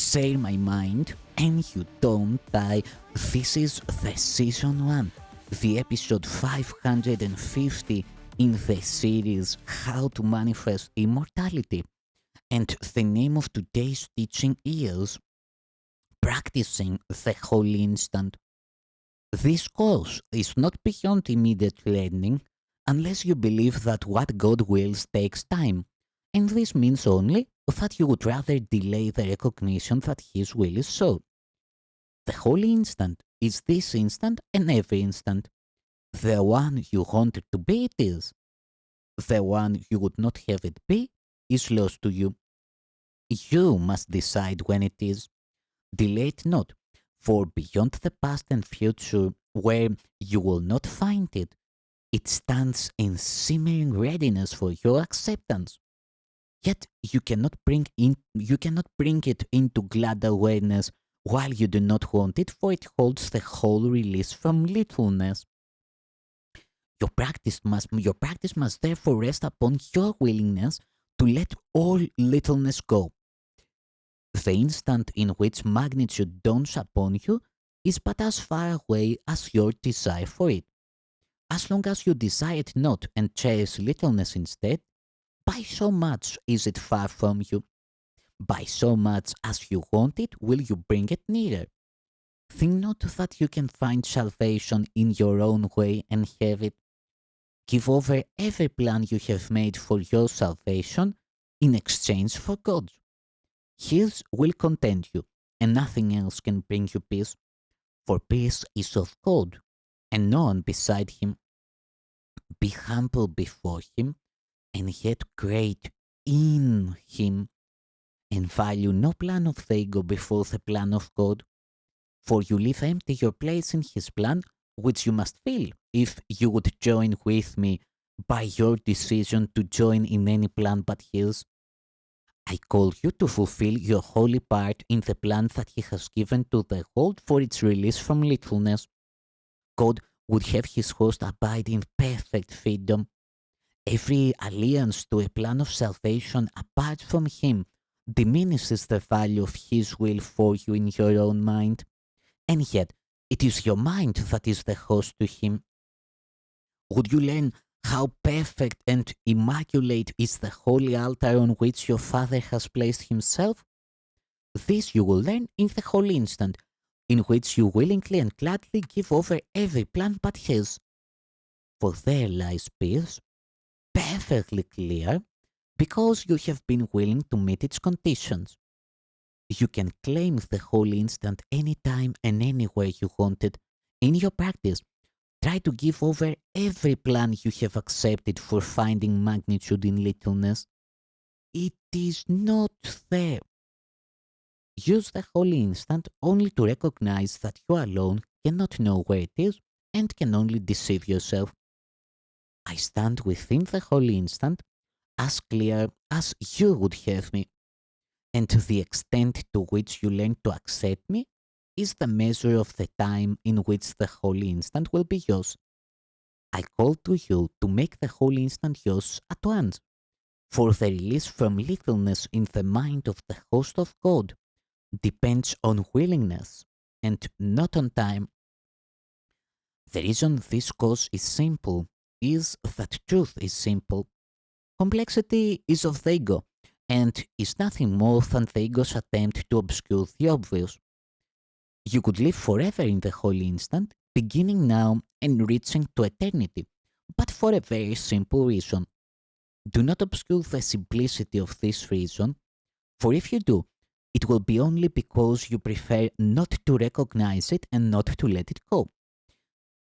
share my mind and you don't die. This is the season 1, the episode 550 in the series How to Manifest Immortality. And the name of today's teaching is Practicing the Holy Instant. This course is not beyond immediate learning unless you believe that what God wills takes time, and this means only that you would rather delay the recognition that His will is so. The Holy Instant is this instant and every instant. The one you want it to be, it is. The one you would not have it be is lost to you. You must decide when it is. Delay it not, for beyond the past and future, where you will not find it, it stands in simmering readiness for your acceptance. Yet you cannot bring it into glad awareness while you do not want it, for it holds the whole release from littleness. Your practice must therefore rest upon your willingness to let all littleness go. The instant in which magnitude dawns upon you is but as far away as your desire for it. As long as you desire it not and cherish littleness instead, by so much is it far from you. By so much as you want it will you bring it nearer. Think not that you can find salvation in your own way and have it. Give over every plan you have made for your salvation in exchange for God's. His will content you, and nothing else can bring you peace, for peace is of God, and no one beside Him. Be humble before Him, and yet great in Him, and value no plan of the ego before the plan of God, for you leave empty your place in His plan, which you must fill if you would join with me by your decision to join in any plan but His. I call you to fulfill your holy part in the plan that He has given to the world for its release from littleness. God would have His host abide in perfect freedom. Every alliance to a plan of salvation apart from Him diminishes the value of His will for you in your own mind, and yet it is your mind that is the host to Him. Would you learn how perfect and immaculate is the holy altar on which your Father has placed Himself? This you will learn in the holy instant, in which you willingly and gladly give over every plan but His. For there lies peace, perfectly clear, because you have been willing to meet its conditions. You can claim the holy instant anytime and anywhere you want it. In your practice, try to give over every plan you have accepted for finding magnitude in littleness. It is not there. Use the holy instant only to recognize that you alone cannot know where it is and can only deceive yourself. I stand within the holy instant as clear as you would have me, and to the extent to which you learn to accept me is the measure of the time in which the holy instant will be yours. I call to you to make the holy instant yours at once, for the release from littleness in the mind of the host of God depends on willingness and not on time. The reason this course is simple is that truth is simple. Complexity is of the ego and is nothing more than the ego's attempt to obscure the obvious. You could live forever in the holy instant, beginning now and reaching to eternity, but for a very simple reason. Do not obscure the simplicity of this reason, for if you do, it will be only because you prefer not to recognize it and not to let it go.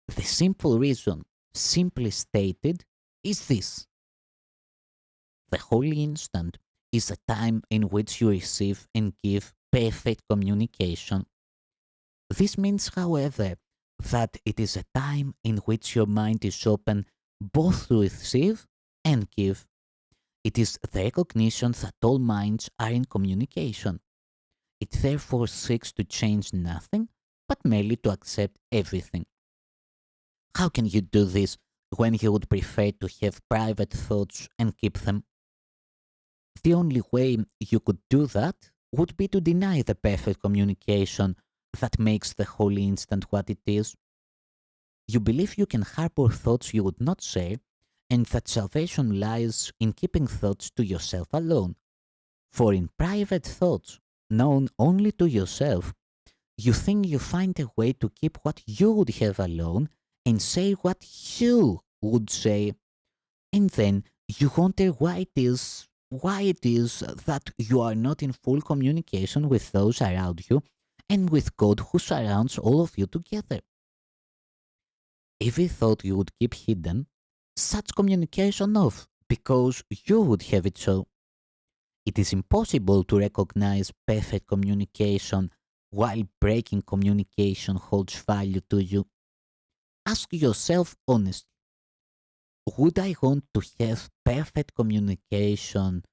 The simple reason, simply stated, is this. The holy instant is a time in which you receive and give perfect communication. This means, however, that it is a time in which your mind is open both to receive and give. It is the recognition that all minds are in communication. It therefore seeks to change nothing, but merely to accept everything. How can you do this when you would prefer to have private thoughts and keep them? The only way you could do that would be to deny the perfect communication that makes the holy instant what it is. You believe you can harbor thoughts you would not share, and that salvation lies in keeping thoughts to yourself alone. For in private thoughts, known only to yourself, you think you find a way to keep what you would have alone and say what you would say, and then you wonder why it is that you are not in full communication with those around you and with God who surrounds all of you together. If you thought you would keep hidden such communication off because you would have it so, it is impossible to recognize perfect communication while breaking communication holds value to you. Ask yourself honestly, would I want to have perfect communication,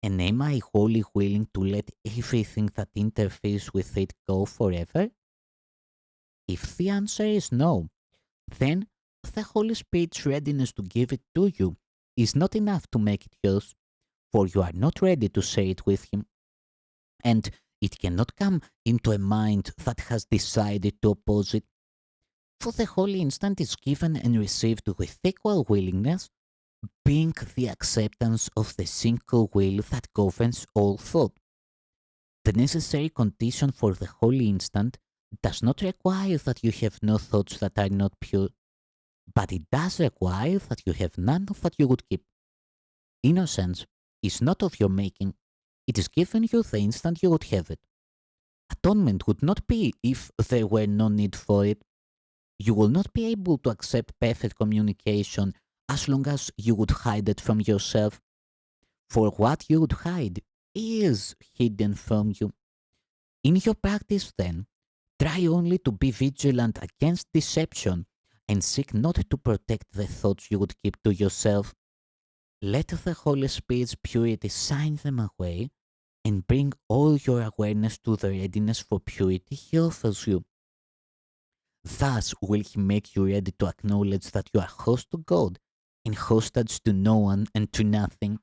and am I wholly willing to let everything that interferes with it go forever? If the answer is no, then the Holy Spirit's readiness to give it to you is not enough to make it yours, for you are not ready to share it with Him, and it cannot come into a mind that has decided to oppose it, for the holy instant is given and received with equal willingness, being the acceptance of the single will that governs all thought. The necessary condition for the holy instant does not require that you have no thoughts that are not pure, but it does require that you have none that you would keep. Innocence is not of your making, it is given you the instant you would have it. Atonement would not be if there were no need for it. You will not be able to accept perfect communication as long as you would hide it from yourself, for what you would hide is hidden from you. In your practice, then, try only to be vigilant against deception and seek not to protect the thoughts you would keep to yourself. Let the Holy Spirit's purity sign them away and bring all your awareness to the readiness for purity He offers you. Thus will He make you ready to acknowledge that you are host to God and hostage to no one and to nothing.